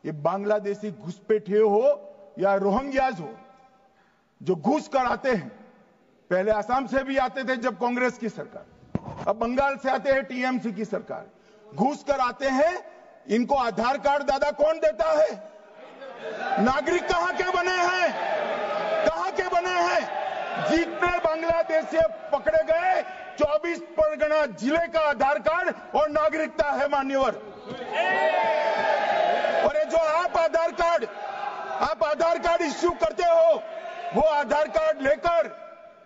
ये बांग्लादेशी घुसपैठिए हो या रोहिंग्याज हो जो घुस कर आते हैं। पहले असम से भी आते थे जब कांग्रेस की सरकार, अब बंगाल से आते हैं टीएमसी की सरकार, घुस कर आते हैं। इनको आधार कार्ड दादा कौन देता है? नागरिक कहां के बने हैं? कहां के बने हैं? जितने बांग्लादेशी पकड़े गए 24 परगना जिले का आधार कार्ड और नागरिकता है मान्यवर। और ये जो आप आधार कार्ड इश्यू करते हो, वो आधार कार्ड लेकर,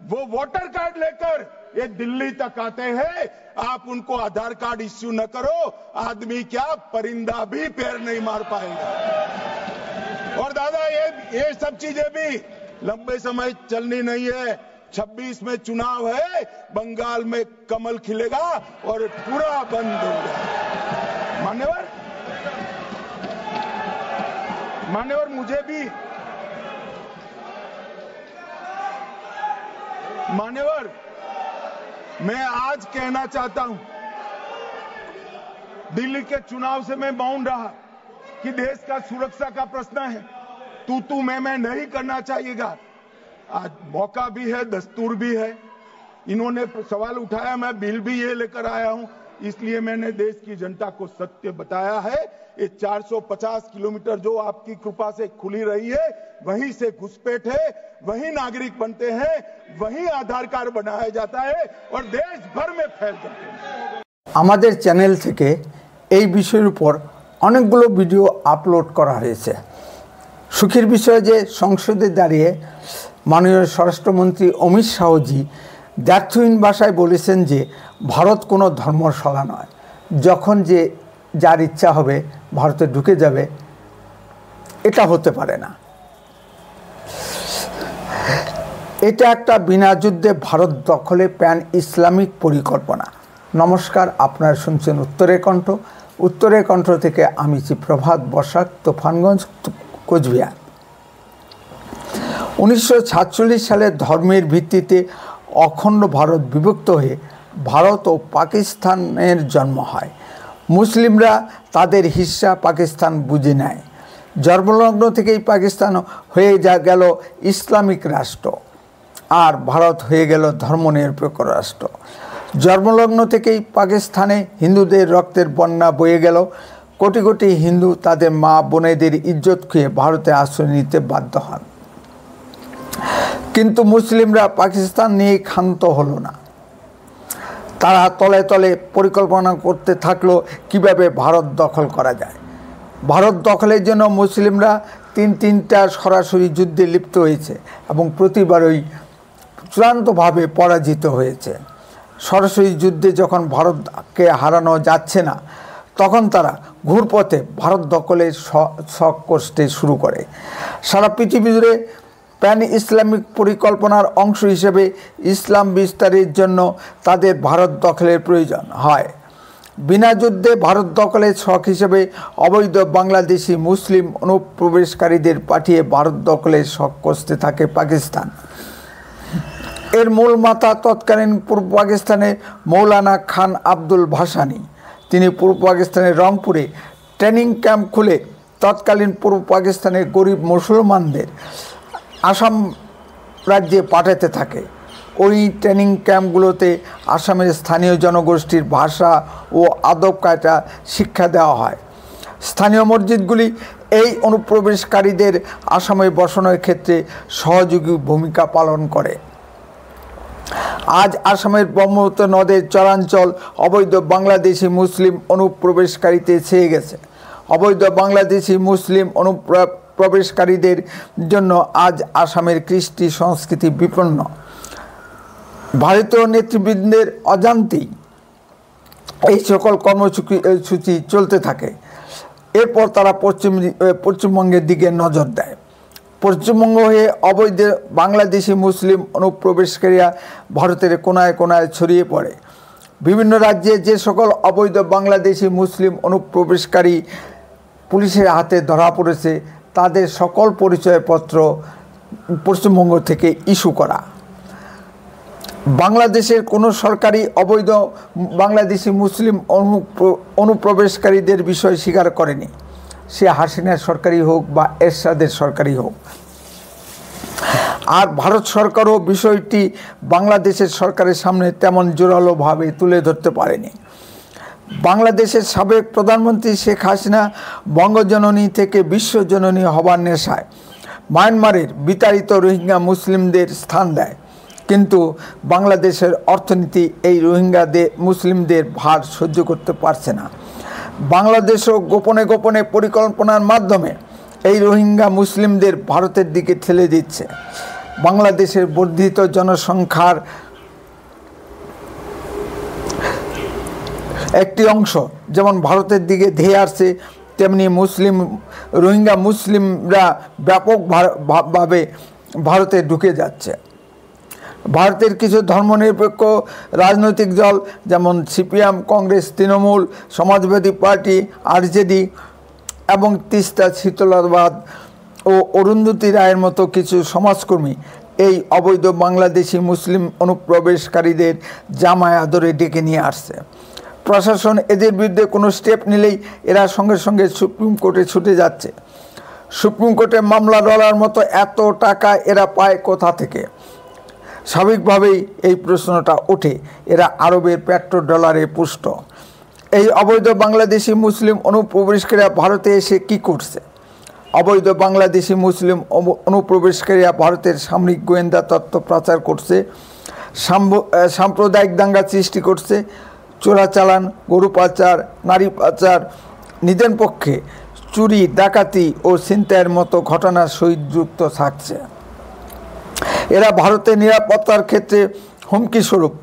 वो वोटर कार्ड लेकर ये दिल्ली तक आते हैं। आप उनको आधार कार्ड इश्यू न करो, आदमी क्या परिंदा भी पैर नहीं मार पाएगा। और दादा ये सब चीजें भी लंबे समय चलनी नहीं है। 26 में चुनाव है, बंगाल में कमल खिलेगा और पूरा बंद होगा। मान्यवर मुझे भी मैं आज कहना चाहता हूं, दिल्ली के चुनाव से मैं मौन रहा कि देश का सुरक्षा का प्रश्न है, तू मैं नहीं करना चाहिएगा। आज मौका भी है, दस्तूर भी है। इन्होंने सवाल उठाया, मैं बिल भी ये लेकर आया हूं, इसलिए मैंने देश की जनता को सत्य बताया है। ये 450 किलोमीटर जो आपकी कृपा से खुली रही है, वहीं से घुसपैठ है, वहीं नागरिक बनते हैं, वहीं आधार कार्ड बनाया जाता है और देश भर में फैल जाते हैं। আমাদের চ্যানেল থেকে এই বিষয়ের উপর অনেকগুলো ভিডিও আপলোড করা হয়েছে। সুখের বিষয় যে সংসদে দাঁড়িয়ে মাননীয় স্বরাষ্ট্রমন্ত্রী অমিত শাহজি দ্ব্যর্থহীন ভাষায় বলেছেন যে ভারত কোনো ধর্মশালা নয়, যখন যে যার ইচ্ছা হবে ভারতে ঢুকে যাবে, এটা হতে পারে না। এটা একটা বিনা যুদ্ধে ভারত দখলে প্যান ইসলামিক পরিকল্পনা। নমস্কার, আপনারা শুনছেন উত্তরের কণ্ঠ। উত্তরের কণ্ঠ থেকে আমি প্রভাত বসাক, তুফানগঞ্জ, কোচবিহার। 1947 সালে ধর্মের ভিত্তিতে অখণ্ড ভারত বিভক্ত হয়ে ভারত ও পাকিস্তানের জন্ম হয়। মুসলিমরা তাদের হিস্সা পাকিস্তান বুঝে নেয়। জন্মলগ্ন থেকেই পাকিস্তান হয়ে গেল ইসলামিক রাষ্ট্র, আর ভারত হয়ে গেল ধর্মনিরপেক্ষ রাষ্ট্র। জন্মলগ্ন থেকেই পাকিস্তানে হিন্দুদের রক্তের বন্যা বয়ে গেল। কোটি কোটি হিন্দু তাদের মা বোনেদের ইজ্জত খুঁয়ে ভারতে আশ্রয় নিতে বাধ্য হন। কিন্তু মুসলিমরা পাকিস্তান নিয়ে ক্ষান্ত হলো না। তারা তলে তলে পরিকল্পনা করতে থাকলো কিভাবে ভারত দখল করা যায়। ভারত দখলের জন্য মুসলিমরা তিনটা সরাসরি যুদ্ধে লিপ্ত হয়েছে এবং প্রতিবারই চূড়ান্তভাবে পরাজিত হয়েছে। সরাসরি যুদ্ধে যখন ভারতকে হারানো যাচ্ছে না, তখন তারা ঘুরপথে ভারত দখলের শখ কষতে শুরু করে। সারা পৃথিবী জুড়ে প্যান ইসলামিক পরিকল্পনার অংশ হিসেবে ইসলাম বিস্তারের জন্য তাদের ভারত দখলের প্রয়োজন হয়। বিনা যুদ্ধে ভারত দখলের শখ হিসেবে অবৈধ বাংলাদেশি মুসলিম অনুপ্রবেশকারীদের পাঠিয়ে ভারত দখলের শখ কষতে থাকে পাকিস্তান। এর মূল মাথা তৎকালীন পূর্ব পাকিস্তানে মৌলানা খান আব্দুল ভাসানী। তিনি পূর্ব পাকিস্তানের রংপুরে ট্রেনিং ক্যাম্প খুলে তৎকালীন পূর্ব পাকিস্তানের গরিব মুসলমানদের আসাম রাজ্যে পাঠাতে থাকে। ওই ট্রেনিং ক্যাম্পগুলোতে আসামের স্থানীয় জনগোষ্ঠীর ভাষা ও আদব কায়দা শিক্ষা দেওয়া হয়। স্থানীয় মসজিদগুলি এই অনুপ্রবেশকারীদের আসামে বসানোর ক্ষেত্রে সহযোগী ভূমিকা পালন করে। আজ আসামের ব্রহ্মপুত্র নদের চরাঞ্চল অবৈধ বাংলাদেশি মুসলিম অনুপ্রবেশকারীতে ছেয়ে গেছে। অবৈধ বাংলাদেশি মুসলিম অনুপ্রবেশকারীদের জন্য আজ আসামের কৃষ্টি সংস্কৃতি বিপন্ন। ভারতীয় নেতৃবৃন্দের অজান্তেই এই সকল কর্মসূচি চলতে থাকে। এরপর তারা পশ্চিমবঙ্গের দিকে নজর দেয়। পশ্চিমবঙ্গ হয়ে অবৈধ বাংলাদেশি মুসলিম অনুপ্রবেশকারীরা ভারতের কোনায় কোনায় ছড়িয়ে পড়ে। বিভিন্ন রাজ্যে যে সকল অবৈধ বাংলাদেশি মুসলিম অনুপ্রবেশকারী পুলিশের হাতে ধরা পড়েছে, তাদের সকল পরিচয়পত্র পশ্চিমবঙ্গ থেকে ইস্যু করা। বাংলাদেশের কোনো সরকারি অবৈধ বাংলাদেশি মুসলিম অনুপ্রবেশকারীদের বিষয় স্বীকার করেনি। সে হাসিনার সরকারি হোক বা এরশাদের সরকারি হোক। আর ভারত সরকারও বিষয়টি বাংলাদেশের সরকারের সামনে তেমন জোরালোভাবে তুলে ধরতে পারেনি। বাংলাদেশের সাবেক প্রধানমন্ত্রী শেখ হাসিনা বঙ্গজননী থেকে বিশ্বজননী হবার নেশায় মায়ানমারের বিতাড়িত রোহিঙ্গা মুসলিমদের স্থান দেয়, কিন্তু বাংলাদেশের অর্থনীতি এই রোহিঙ্গাদের মুসলিমদের ভার সহ্য করতে পারছে না। বাংলাদেশও গোপনে গোপনে পরিকল্পনার মাধ্যমে এই রোহিঙ্গা মুসলিমদের ভারতের দিকে ঠেলে দিচ্ছে। বাংলাদেশের বর্ধিত জনসংখ্যার একটি অংশ যেমন ভারতের দিকে ধেয়ে আসছে, তেমনি রোহিঙ্গা মুসলিমরা ব্যাপকভাবে ভারতে ঢুকে যাচ্ছে। ভারতের কিছু ধর্মনিরপেক্ষ রাজনৈতিক দল যেমন CPM, Congress, Trinamool, Samajwadi party, RJD এবং তিস্তা, শীতলাবাদ ও অরুন্ধতী রায়ের মতো কিছু সমাজকর্মী এই অবৈধ বাংলাদেশি মুসলিম অনুপ্রবেশকারীদের জামায় আদরে ডেকে নিয়ে আসছে। প্রশাসন এদের বিরুদ্ধে কোনো স্টেপ নিলেই এরা সঙ্গে সঙ্গে সুপ্রিম কোর্টে ছুটে যাচ্ছে। সুপ্রিম কোর্টে মামলা লড়ার মতো এত টাকা এরা পায় কোথা থেকে? স্বাভাবিকভাবেই এই প্রশ্নটা ওঠে। এরা আরবের পেট্রোডলারে পুষ্ট। এই অবৈধ বাংলাদেশি মুসলিম অনুপ্রবেশকারীরা ভারতে এসে কি করছে? অবৈধ বাংলাদেশি মুসলিম অনুপ্রবেশকারীরা ভারতের সামরিক গোয়েন্দা তত্ত্ব প্রচার করছে, সাম্প্রদায়িক দাঙ্গা সৃষ্টি করছে, চোরাচালান, গরু পাচার, নারী পাচার, নিজের পক্ষে চুরি, ডাকাতি ও ছিনতাইয়ের মতো ঘটনার সহিত যুক্ত থাকছে। এরা ভারতের নিরাপত্তার ক্ষেত্রে হুমকি স্বরূপ।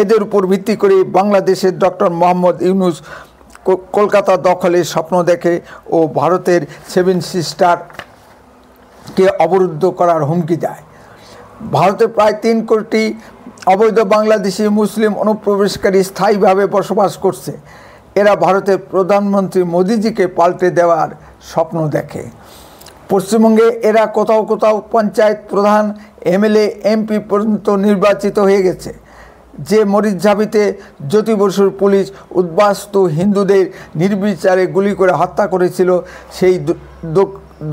এদের উপর ভিত্তি করে বাংলাদেশের ডক্টর মোহাম্মদ ইউনূস কলকাতা দখলের স্বপ্ন দেখে ও ভারতের 7 সিস্টারকে অবরুদ্ধ করার হুমকি দেয়। ভারতে প্রায় 3 কোটি অবৈধ বাংলাদেশি মুসলিম অনুপ্রবেশকারী স্থায়ীভাবে বসবাস করছে। এরা ভারতের প্রধানমন্ত্রী মোদিজিকে পাল্টে দেওয়ার স্বপ্ন দেখে। পশ্চিমবঙ্গে এরা কোথাও কোথাও পঞ্চায়েত প্রধান, এমএলএ, এমপি পর্যন্ত নির্বাচিত হয়ে গেছে। যে মরিচঝাপিতে জ্যোতি বসুর পুলিশ উদ্বাস্তু হিন্দুদের নির্বিচারে গুলি করে হত্যা করেছিল, সেই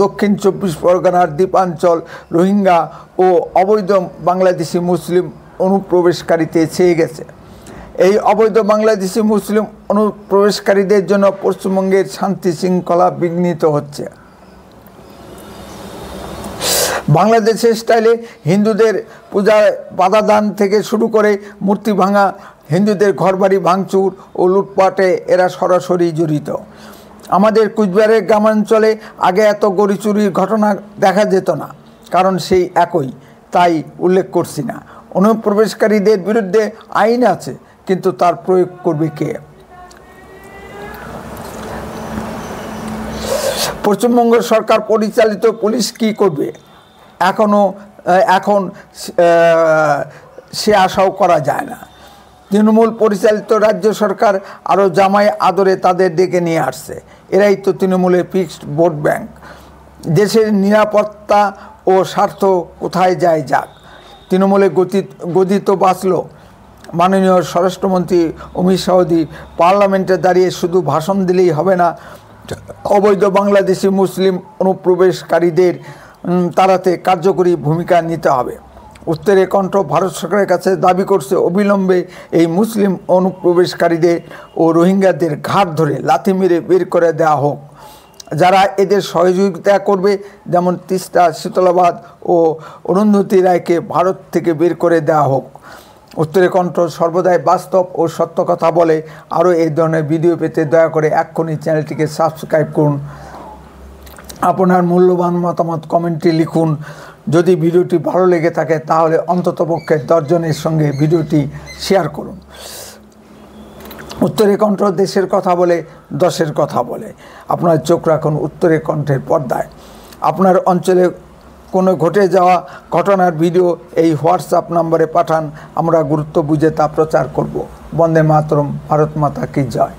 দক্ষিণ 24 পরগনার দ্বীপাঞ্চল রোহিঙ্গা ও অবৈধ বাংলাদেশি মুসলিম অনুপ্রবেশকারীতে ছেয়ে গেছে। এই অবৈধ বাংলাদেশি মুসলিম অনুপ্রবেশকারীদের জন্য পশ্চিমবঙ্গের শান্তি শৃঙ্খলা বিঘ্নিত হচ্ছে। বাংলাদেশের স্টাইলে হিন্দুদের পূজায় বাধা দান থেকে শুরু করে মূর্তি ভাঙা, হিন্দুদের ঘরবাড়ি ভাঙচুর ও লুটপাটে এরা সরাসরি জড়িত। আমাদের কুচবিহারের গ্রামাঞ্চলে আগে এত গরু চুরির ঘটনা দেখা যেত না, কারণ সেই একই, তাই উল্লেখ করছি না। অনুপ্রবেশকারীদের বিরুদ্ধে আইন আছে, কিন্তু তার প্রয়োগ করবে কে? পশ্চিমবঙ্গ সরকার পরিচালিত পুলিশ কি করবে এখন সে আশাও করা যায় না। তৃণমূল পরিচালিত রাজ্য সরকার আরও জামাই আদরে তাদের ডেকে নিয়ে আসছে। এরাই তো তৃণমূলের ফিক্সড ভোট ব্যাংক। দেশের নিরাপত্তা ও স্বার্থ কোথায় যায় যাক, তৃণমূলে গদি তো বাঁচল। মাননীয় স্বরাষ্ট্রমন্ত্রী অমিত শাহজি পার্লামেন্টে দাঁড়িয়ে শুধু ভাষণ দিলেই হবে না, অবৈধ বাংলাদেশি মুসলিম অনুপ্রবেশকারীদের তাড়াতে কার্যকরী ভূমিকা নিতে হবে। উত্তরের কণ্ঠ ভারত সরকারের কাছে দাবি করছে অবিলম্বে এই মুসলিম অনুপ্রবেশকারীদের ও রোহিঙ্গাদের ঘাট ধরে লাথি মেরে বের করে দেওয়া হোক। যারা এদের সহযোগিতা করবে, যেমন তিস্তা, শীতলাবাদ ও অরুন্ধতী রায়কে ভারত থেকে বের করে দেওয়া হোক। উত্তরের কণ্ঠ সর্বদাই বাস্তব ও সত্য কথা বলে। আরও এই ধরনের ভিডিও পেতে দয়া করে এক্ষুনি চ্যানেলটিকে সাবস্ক্রাইব করুন। আপনার মূল্যবান মতামত কমেন্টে লিখুন। যদি ভিডিওটি ভালো লেগে থাকে তাহলে অন্ততপক্ষে 10 জনের সঙ্গে ভিডিওটি শেয়ার করুন। উত্তরের কণ্ঠ দেশের কথা বলে, দশের কথা বলে। আপনার চোখ রাখুন উত্তরের কণ্ঠের পর্দায়। আপনার অঞ্চলে কোনো ঘটে যাওয়া ঘটনার ভিডিও এই হোয়াটসঅ্যাপ নম্বরে পাঠান। আমরা গুরুত্ব বুঝে তা প্রচার করব। বন্দে মাতরম। ভারত মাতা কি জয়।